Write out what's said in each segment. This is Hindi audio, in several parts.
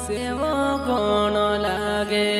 सेवो कोण लागे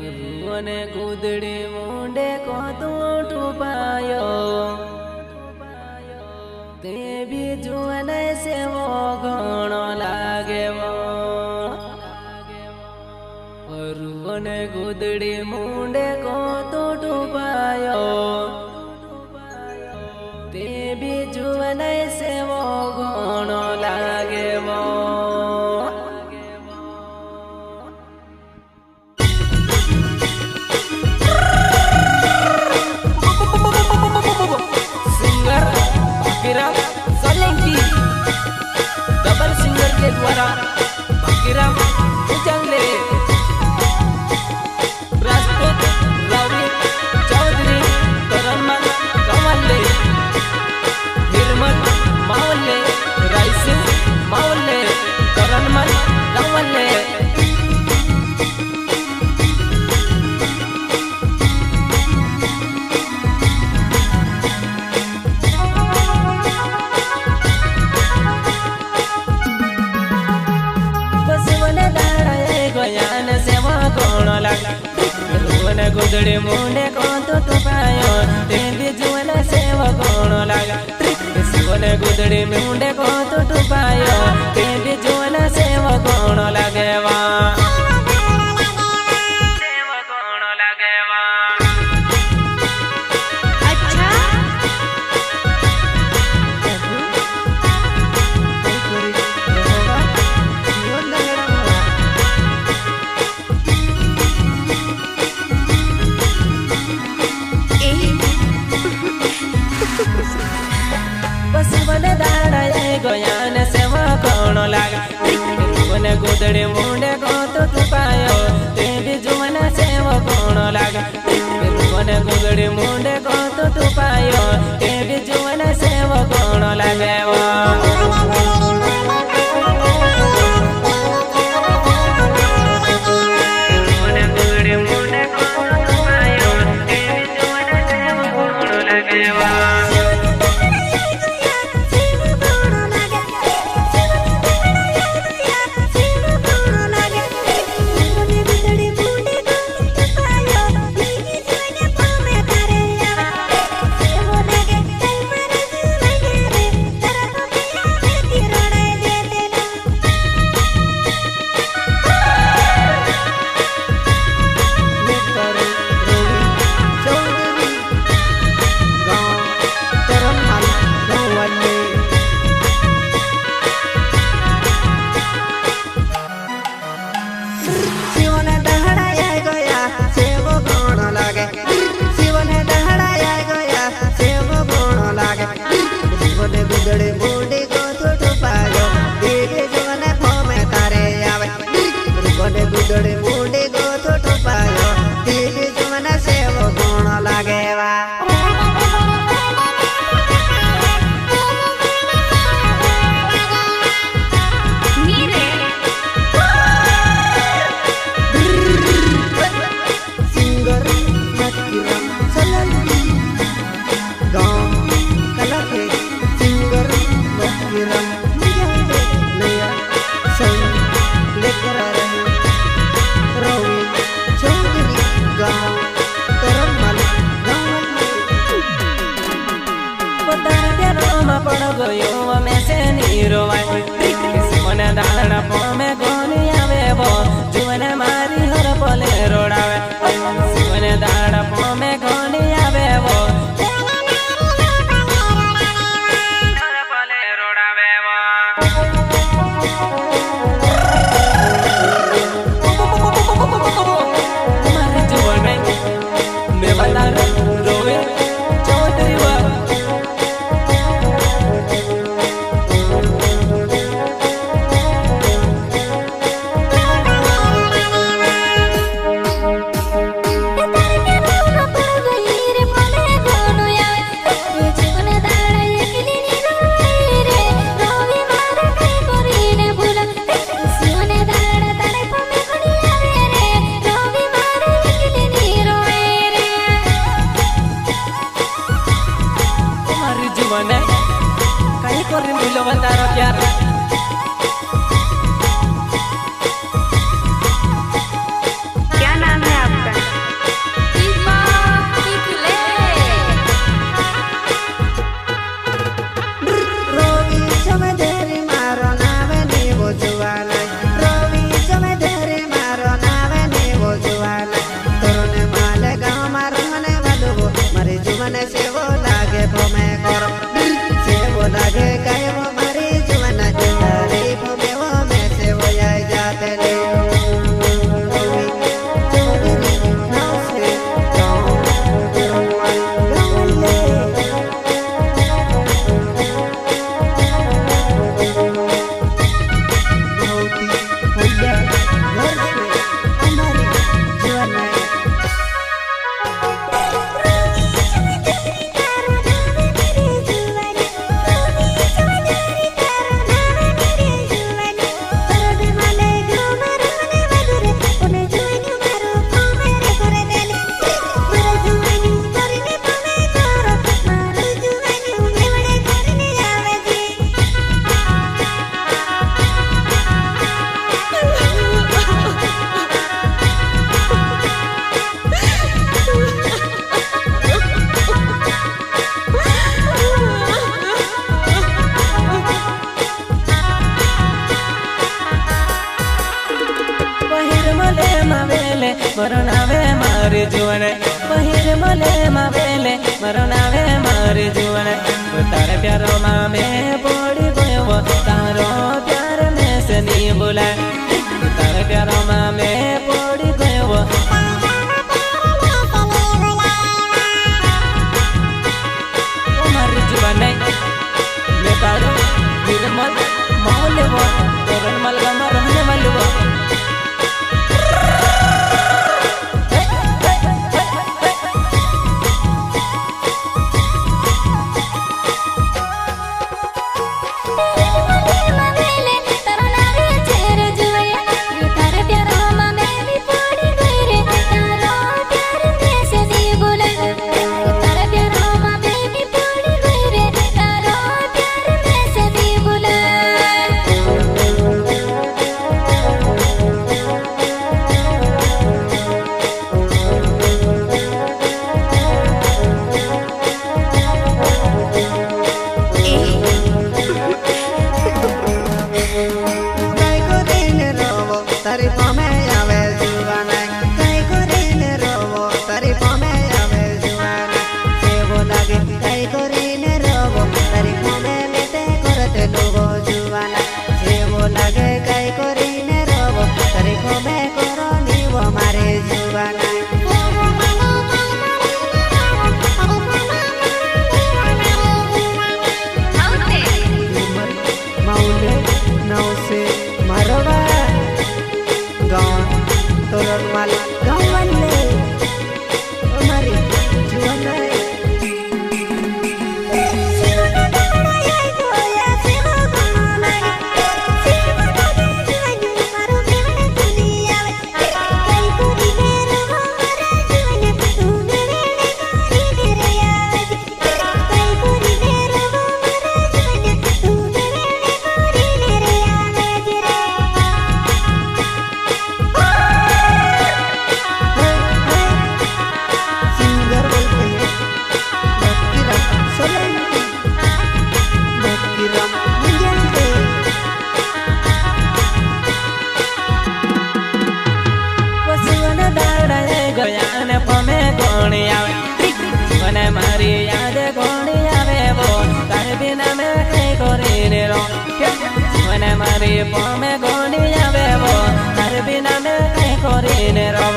रुने गुदड़ी मुंडे को तू टुपायो ते भी जुने सेवो कोण लागे वो रुने गुदड़ी मुंडे को तू टुपायो ते भी जुने सेवो कोण लागे वो डबल सिंगर के द्वारा बाकीराम उजंगले प्रस्तुत रवि चौधरी करमन कमल्ले हिरमत मावल्ले राइसिंग मावल्ले करमन कमल्ले रुने गुदड़ी मुंडे को तो पायो ते भी जुने सेवा कोण लागा रुने गुदड़ी मुंडे को तो पायो ते भी जुने सेवा कोण लागे वा सेवा कोण लागे वा अच्छा गोयान सेवा कोण लागा रुने गुदड़ी मुंडे को तो पायो ते भी जुने सेवा कोण लागा रुने गुदड़ी मुंडे को तो पायो ते भी जुने सेवा कोण लागे वो मरण आवे मारी जुवन पहिर मले मावेले मरण आवे मारी जुवन तारे प्यारो माँ में पड़ी गयो तारो प्यार में से नहीं बोला तारे प्यारो माँ में पड़ी गयो मारी जुवन मैं तारो निर्मल माहौल वो तोरण मलगमा रहने वाले वो मारी याद घोड़ी आवे वो तारे बिना मैं कहीं कोरी ने रो मने मारी पामे घोड़ी आवे वो तारे बिना मैं कहीं कोरी ने रो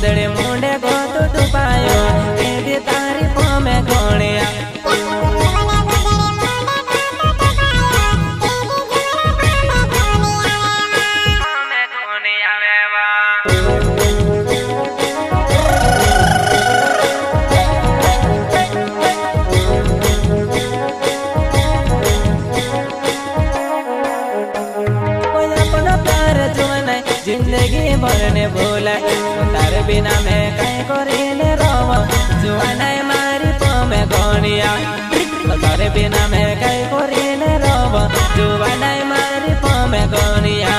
गुदड़े मुंडे को तो पायो ए तारी पामे घोड़िया जिंदगी भरने भूला तार बिना मैं कहीं कोरीने रोवा जुआना मारी पामे घोड़िया तारे बिना मैं कहीं कोरीने रोवा जुआना मारी पामे घोड़िया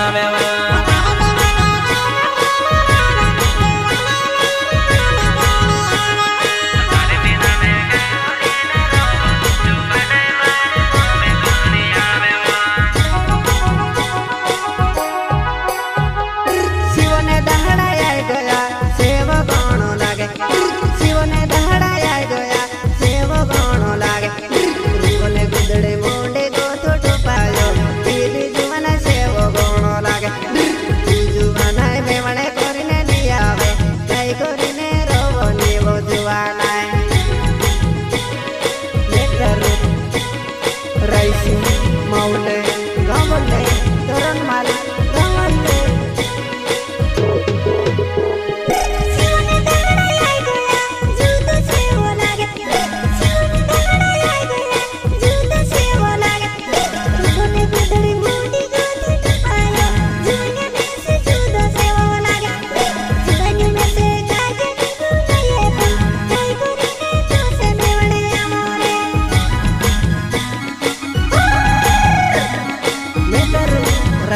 गुदड़े मुंडे को तो पायो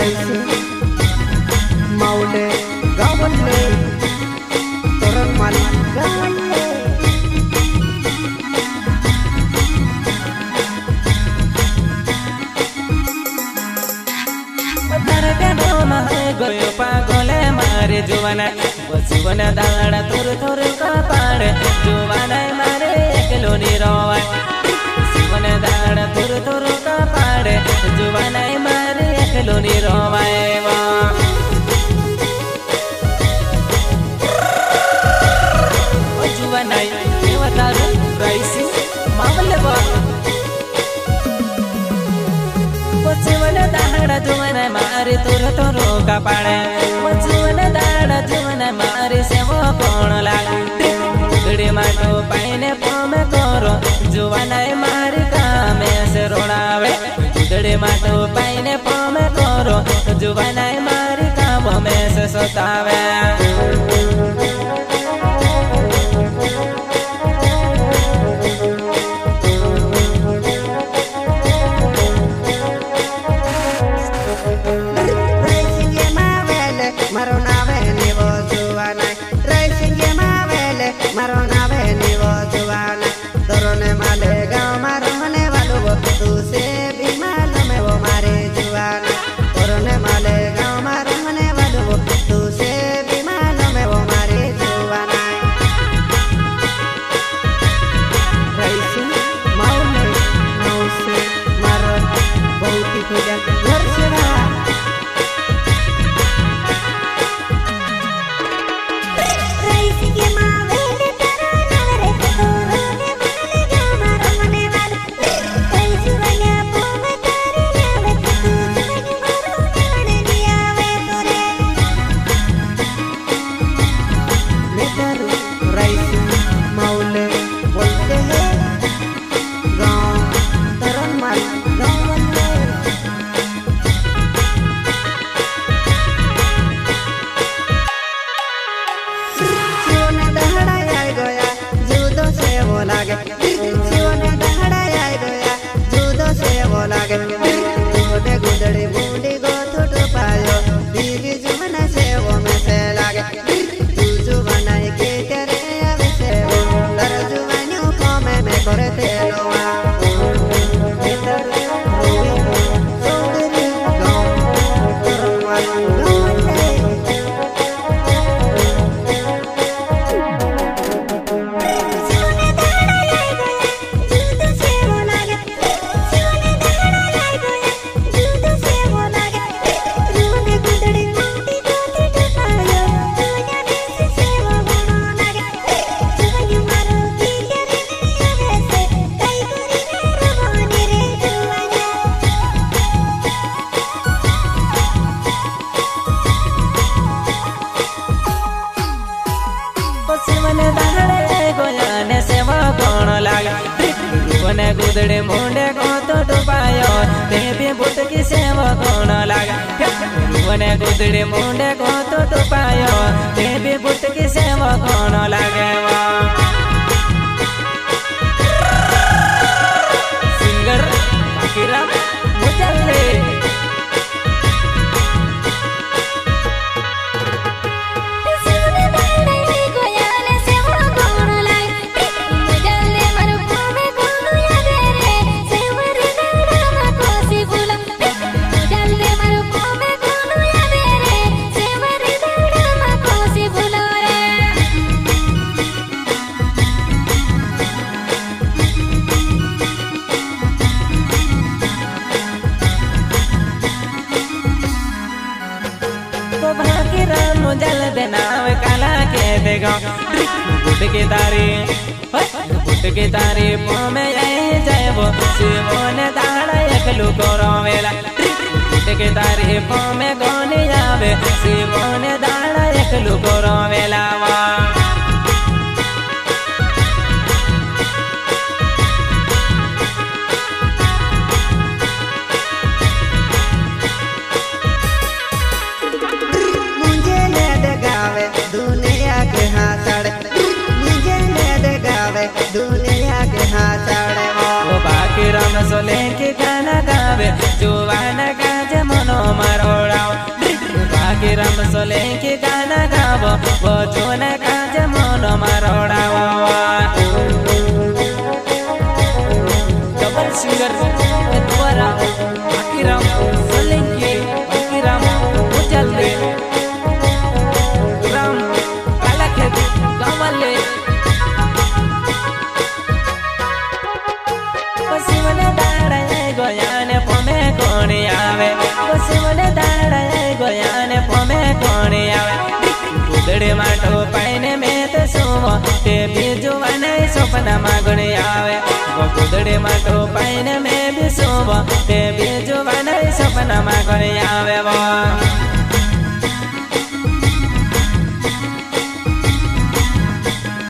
रईसी माऊले गावले तोरण माली गावले गयो पागोले मारे जुवाना बसुवना दाड़ा थोर थोर कपाड़ जुवाना मारे एकलो निरोवाय बसुवना दाड़ा थोर थोर कपाड़ जुवाना मारे एकलो निरोवाय जुवाना देवतारू रईसी मावले बा बसुवना दाड़ा जुवाना मारे थोर थोर कपाड़ बसुवना दाड़ा जुवाना मारे सेवो कोण लागे गुदड़ी माटो पाइने पोमे करो जुवाना मारी कामे से रोणावे गुदड़ी माटो पाइने पोमे करो जुवाना मारी काम में से सतावे कोने गुदड़े मुंडे को तो डुबायो ते भी बुट की सेवा कोण लागा कोने गुदड़े मुंडे को तो डुबायो ते भी बुट की सेवा कोण लागे सिंगर बाकीराम मुजल्ले जल देनाव काला के देगा बुट के तारी पोमे जाए वो शिवोने दाड़ा एकलू करो वेला बुट के तारी पोमे गोने आवे शिवोने दाड़ा एकलू करो वेला दुनिया के हाथड़े वो बाकी राम सोले के गाना गावे जुवान गाज मनो मरोड़ा बाकी राम सोले के गाना गावो वो जोने काज मन मारोड़ावा डबल सिंगर द्वारा बाकी राम सोले के बाकी राम उजल रे राम काला के गावले पसिवने दाड़ा गोयाने पमे कोणी आवे पसिवने दाड़ा गोयाने पमे कोणी आवे गुदड़े माटो पाइने में ते सोवो ते बीजो वने सपना मागणे आवे गुदड़े माटो पाइने में भी सोवो ते बीजो वने सपना मागणे आवे वो